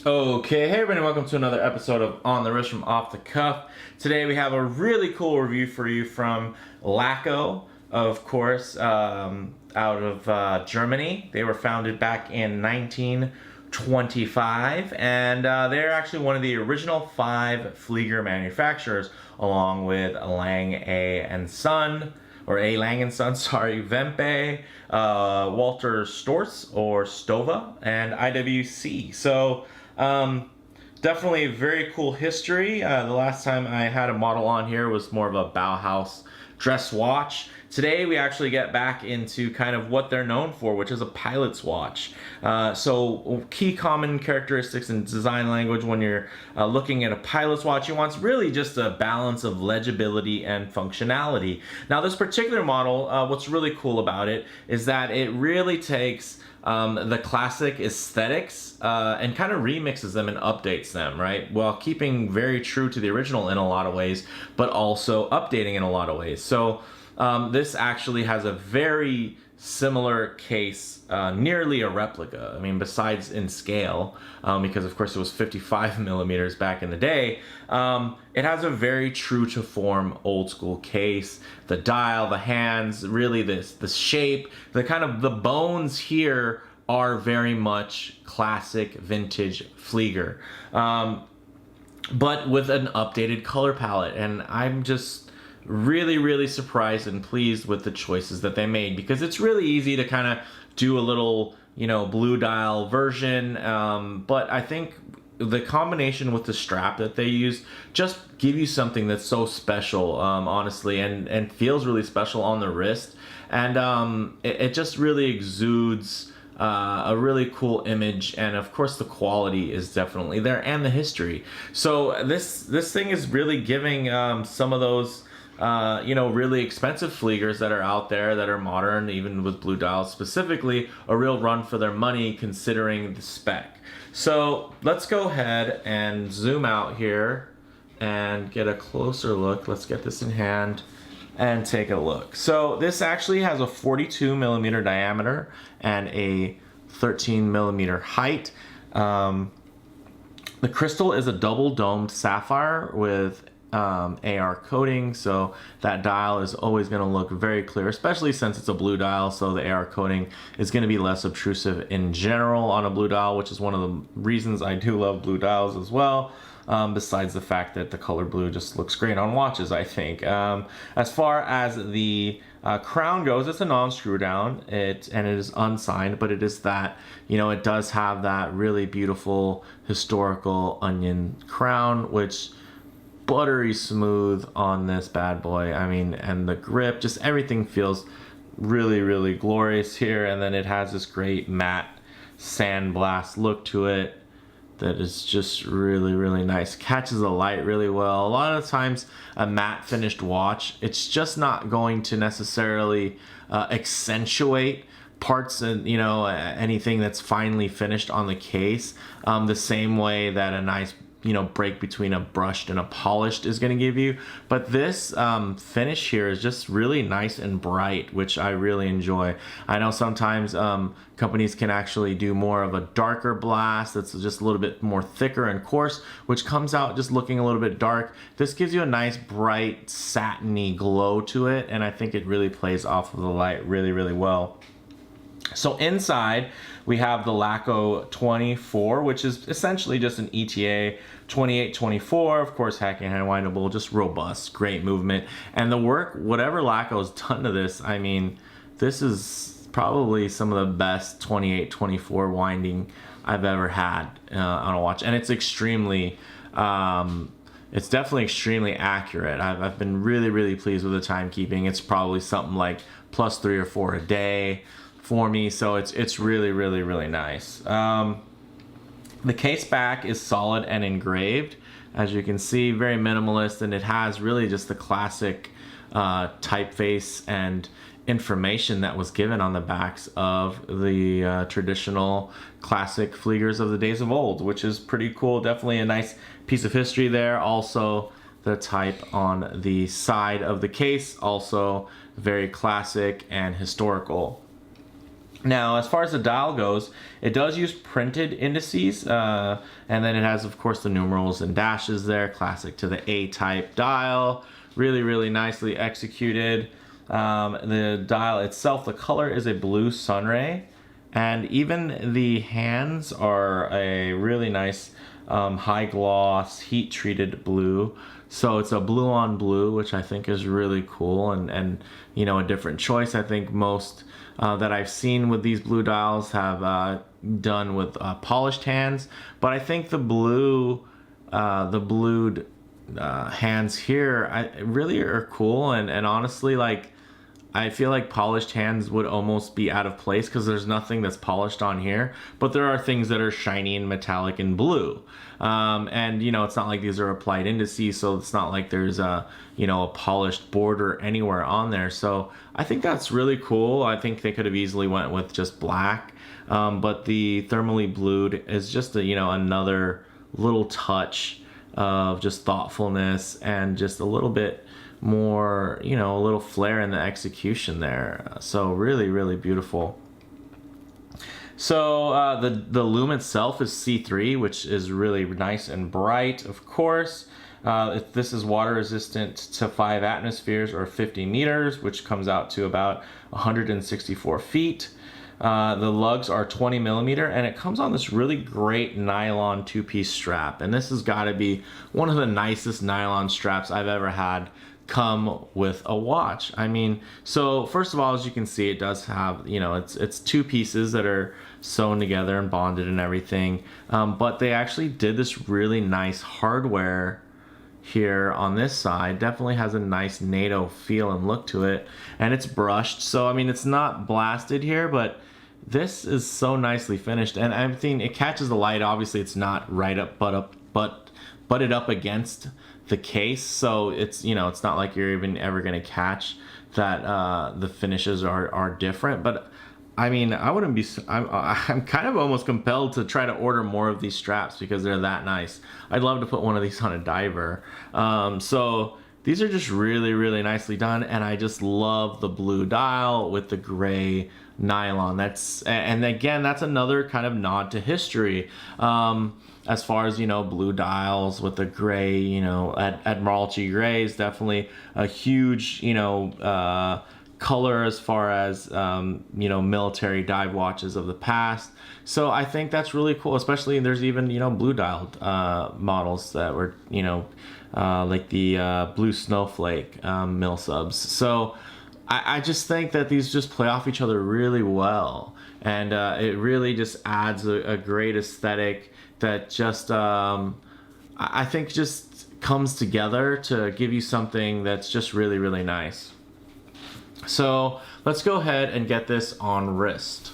Okay, hey everybody, welcome to another episode of On the Wrist from Off the Cuff. Today we have a really cool review for you from Laco, of course, out of Germany. They were founded back in 1925, and they're actually one of the original 5 Flieger manufacturers, along with Lang and Son, or A. Lang and Son, sorry, Vempe, Walter Storz or Stova, and IWC. So, definitely a very cool history. The last time I had a model on here was more of a Bauhaus dress watch. Today we actually get back into kind of what they're known for, which is a pilot's watch. So key common characteristics in design language when you're looking at a pilot's watch, you want really just a balance of legibility and functionality. Now this particular model, what's really cool about it is that it really takes the classic aesthetics and kind of remixes them and updates them, right? While keeping very true to the original in a lot of ways, but also updating in a lot of ways. So this actually has a very similar case, nearly a replica. I mean, besides in scale, because of course it was 55 millimeters back in the day, it has a very true to form old school case. The dial, the hands, really the shape, the kind of the bones here are very much classic vintage Flieger, but with an updated color palette. And I'm just really surprised and pleased with the choices that they made, because it's really easy to kind of do a little, blue dial version, but I think the combination with the strap that they use just give you something that's so special, honestly, and feels really special on the wrist, and it just really exudes a really cool image, and of course the quality is definitely there, and the history. So this thing is really giving some of those really expensive Fliegers that are out there that are modern, even with blue dials specifically, a real run for their money considering the spec. So let's go ahead and zoom out here and get a closer look. Let's get this in hand and take a look. So this actually has a 42 millimeter diameter and a 13 millimeter height. The crystal is a double domed sapphire with AR coating, so that dial is always going to look very clear, especially since it's a blue dial, so the AR coating is going to be less obtrusive in general on a blue dial, which is one of the reasons I do love blue dials as well, besides the fact that the color blue just looks great on watches, I think. As far as the crown goes, it's a non-screw down, and it is unsigned, but it is that, it does have that really beautiful historical onion crown, which buttery smooth on this bad boy. I mean, and the grip, just everything feels really glorious here. And then it has this great matte sandblast look to it that is just really nice. Catches the light really well. A lot of times a matte finished watch, it's just not going to necessarily accentuate parts and anything that's finely finished on the case the same way that a nice break between a brushed and a polished is going to give you. But this finish here is just really nice and bright, which I really enjoy. I know sometimes companies can actually do more of a darker blast that's just a little bit more thicker and coarse, which comes out just looking a little bit dark. This gives you a nice bright satiny glow to it, and I think it really plays off of the light really well. So inside we have the Laco 24, which is essentially just an ETA 2824, of course hacking hand windable, just robust, great movement. And the work, whatever Laco's done to this, I mean, this is probably some of the best 2824 winding I've ever had on a watch. And it's extremely, it's definitely extremely accurate. I've been really pleased with the timekeeping. It's probably something like +3 or 4 a day for me, so it's really nice. The case back is solid and engraved, as you can see, very minimalist, and it has really just the classic typeface and information that was given on the backs of the traditional classic Fliegers of the days of old, which is pretty cool. Definitely a nice piece of history there. Also the type on the side of the case, also very classic and historical. Now, as far as the dial goes, it does use printed indices, and then it has, of course, the numerals and dashes there, classic to the A-type dial. Really, really nicely executed. The dial itself, the color is a blue sunray, and even the hands are a really nice high gloss, heat treated blue. So it's a blue on blue, which I think is really cool, and you know, a different choice. I think most that I've seen with these blue dials have done with polished hands, but I think the blued hands here really are cool, and honestly, like, I feel like polished hands would almost be out of place because there's nothing that's polished on here, but there are things that are shiny and metallic and blue. And you know, it's not like these are applied indices, so it's not like there's a, you know, a polished border anywhere on there. So I think that's really cool. I think they could have easily went with just black, but the thermally blued is just a, you know, another little touch of just thoughtfulness and just a little bit more, you know, a little flair in the execution there. So really, really beautiful. So the loom itself is C3, which is really nice and bright, of course. This is water resistant to 5 atmospheres or 50 meters, which comes out to about 164 feet. The lugs are 20 millimeter, and it comes on this really great nylon 2-piece strap. And this has got to be one of the nicest nylon straps I've ever had come with a watch. I mean, so first of all, as you can see, it does have, you know, it's 2 pieces that are sewn together and bonded and everything. But they actually did this really nice hardware here on this side. Definitely has a nice NATO feel and look to it, and it's brushed. So I mean, it's not blasted here, but this is so nicely finished, and I think it catches the light. Obviously, it's not right up, butted up against the case, so it's, you know, it's not like you're even ever going to catch that the finishes are different. But I mean, I wouldn't be, I'm kind of almost compelled to try to order more of these straps because they're that nice. I'd love to put one of these on a diver. So these are just really, really nicely done, and I just love the blue dial with the gray nylon. And again, that's another kind of nod to history. As far as, you know, blue dials with the gray, you know, Admiralty gray is definitely a huge, you know, color as far as, you know, military dive watches of the past. So I think that's really cool, especially there's even, you know, blue dialed models that were, you know, like the blue snowflake mill subs. So I just think that these just play off each other really well, and it really just adds a great aesthetic that just I think just comes together to give you something that's just really, really nice. So let's go ahead and get this on wrist.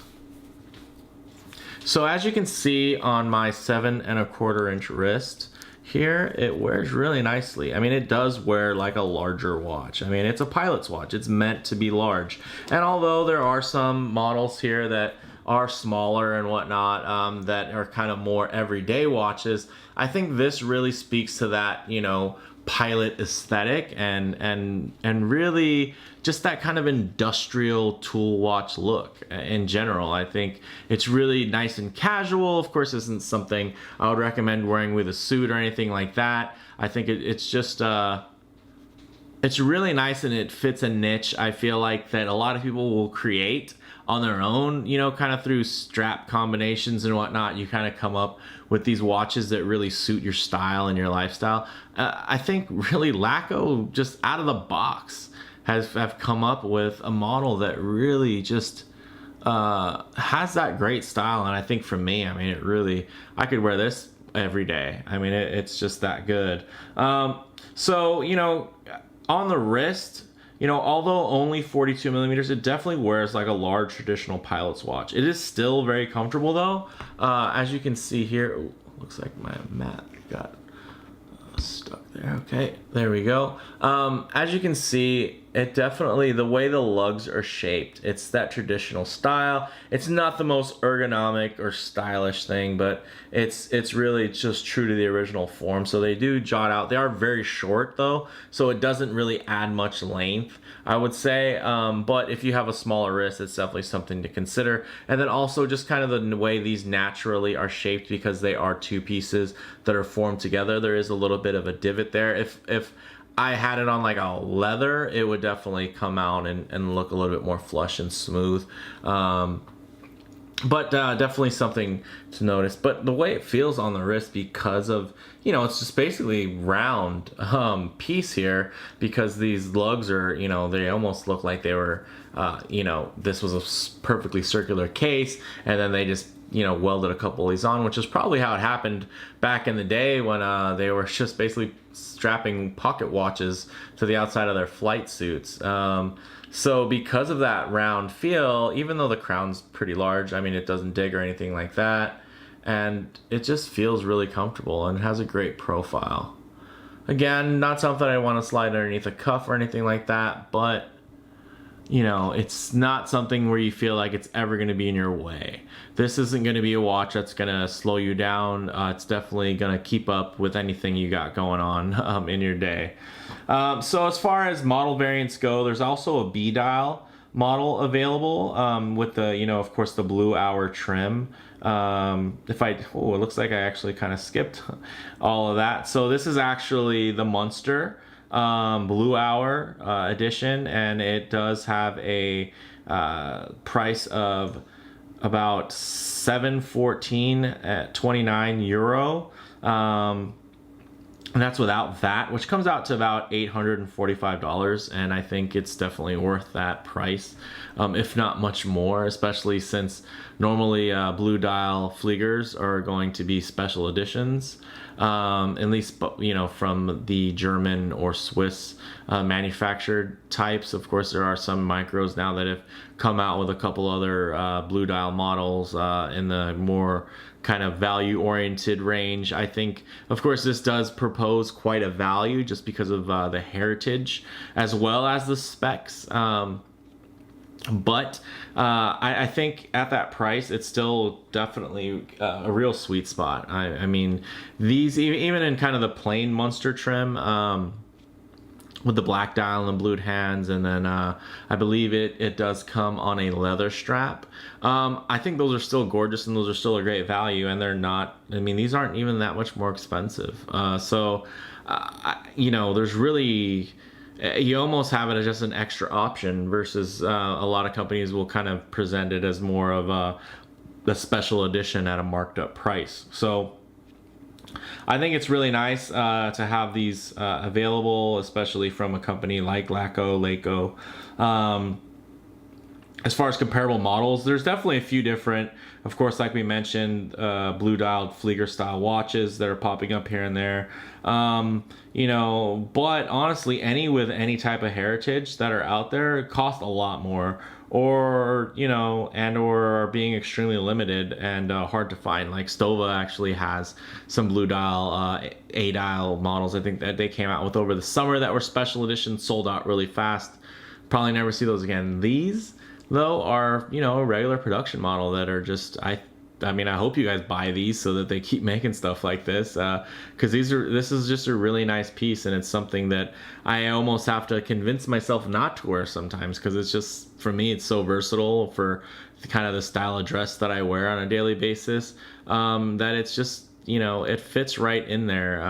So as you can see on my 7 1/4 inch wrist here, it wears really nicely. I mean, it does wear like a larger watch. I mean, it's a pilot's watch. It's meant to be large. And although there are some models here that are smaller and whatnot, that are kind of more everyday watches, I think this really speaks to that, you know, pilot aesthetic and really just that kind of industrial tool watch look in general. I think it's really nice and casual. Of course, isn't something I would recommend wearing with a suit or anything like that. I think it's just it's really nice, and it fits a niche I feel like that a lot of people will create on their own, you know, kind of through strap combinations and whatnot. You kind of come up with these watches that really suit your style and your lifestyle. I think really Laco, just out of the box, have come up with a model that really just has that great style. And I think for me, I mean, it really, I could wear this every day. I mean, it's just that good. So, you know, on the wrist, you know, although only 42 millimeters, it definitely wears like a large traditional pilot's watch. It is still very comfortable though. As you can see here, ooh, looks like my mat got stuck there. Okay, there we go. As you can see, it definitely, the way the lugs are shaped, it's that traditional style. It's not the most ergonomic or stylish thing, but it's really just true to the original form. So they do jot out. They are very short though, so it doesn't really add much length, I would say. But if you have a smaller wrist, it's definitely something to consider. And then also just kind of the way these naturally are shaped, because they are two pieces that are formed together. There is a little bit of a divot there. If I had it on like a leather, it would definitely come out and look a little bit more flush and smooth. But definitely something to notice. But the way it feels on the wrist, because of, you know, it's just basically round piece here, because these lugs are, you know, they almost look like they were, you know, this was a perfectly circular case, and then they just, you know, welded a couple of these on, which is probably how it happened back in the day when they were just basically strapping pocket watches to the outside of their flight suits. So because of that round feel, even though the crown's pretty large, I mean, it doesn't dig or anything like that, and it just feels really comfortable and has a great profile. Again, not something I want to slide underneath a cuff or anything like that, but you know, it's not something where you feel like it's ever going to be in your way. This isn't going to be a watch that's going to slow you down. It's definitely going to keep up with anything you got going on in your day. So as far as model variants go, there's also a B dial model available with the, you know, of course, the blue hour trim. It looks like I actually kind of skipped all of that. So this is actually the Munster Blue Hour edition, and it does have a price of about €714 at €29, and that's without VAT, which comes out to about $845, and I think it's definitely worth that price, if not much more, especially since normally blue dial Fliegers are going to be special editions. At least, you know, from the German or Swiss manufactured types. Of course, there are some micros now that have come out with a couple other blue dial models in the more kind of value oriented range. I think, of course, this does propose quite a value just because of the heritage as well as the specs. But I think at that price, it's still definitely a real sweet spot. I mean, these, even in kind of the plain Munster trim, with the black dial and blued hands, and then I believe it does come on a leather strap. I think those are still gorgeous, and those are still a great value, and they're not, I mean, these aren't even that much more expensive. You know, there's really, you almost have it as just an extra option versus a lot of companies will kind of present it as more of a special edition at a marked up price. So I think it's really nice to have these available, especially from a company like Laco. As far as comparable models, there's definitely a few different, of course, like we mentioned, blue dialed Flieger style watches that are popping up here and there. You know, but honestly, any with any type of heritage that are out there cost a lot more, or, you know, and or are being extremely limited and hard to find. Like Stova actually has some blue dial, A dial models, I think, that they came out with over the summer that were special editions, sold out really fast. Probably never see those again. These, though, are, you know, a regular production model that are just, I mean, I hope you guys buy these so that they keep making stuff like this, because this is just a really nice piece, and it's something that I almost have to convince myself not to wear sometimes, because it's just, for me, it's so versatile for kind of the style of dress that I wear on a daily basis, that it's just, you know, it fits right in there.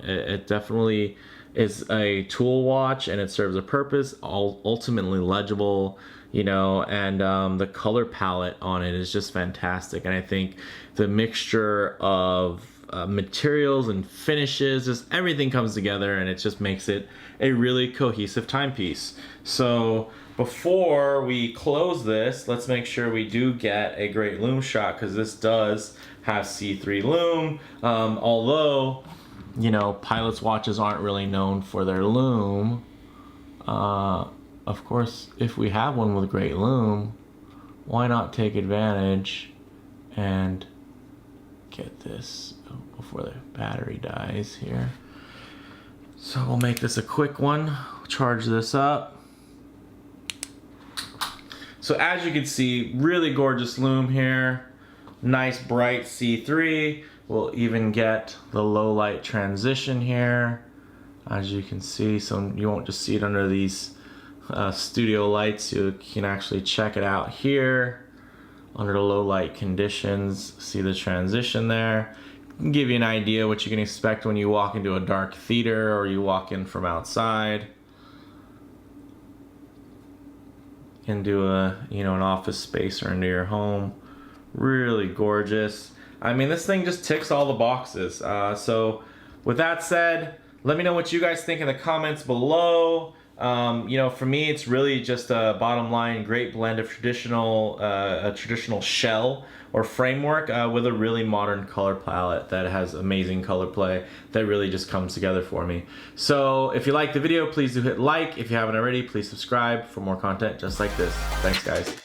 It definitely is a tool watch, and it serves a purpose, ultimately legible, you know, and the color palette on it is just fantastic. And I think the mixture of materials and finishes, just everything comes together, and it just makes it a really cohesive timepiece. So before we close this, let's make sure we do get a great loom shot, because this does have C3 loom, although, you know, pilots' watches aren't really known for their loom. Of course, if we have one with great loom, why not take advantage and get this before the battery dies here. So we'll make this a quick one. Charge this up. So as you can see, really gorgeous loom here. Nice bright C3. We'll even get the low light transition here. As you can see, so you won't just see it under these studio lights. You can actually check it out here under the low light conditions. See the transition there. Can give you an idea what you can expect when you walk into a dark theater or you walk in from outside. Into an office space or into your home. Really gorgeous. I mean, this thing just ticks all the boxes. So with that said, let me know what you guys think in the comments below. For me, it's really just a bottom line great blend of a traditional shell or framework with a really modern color palette that has amazing color play that really just comes together for me. So if you like the video, please do hit like. If you haven't already, please subscribe for more content just like this. Thanks, guys.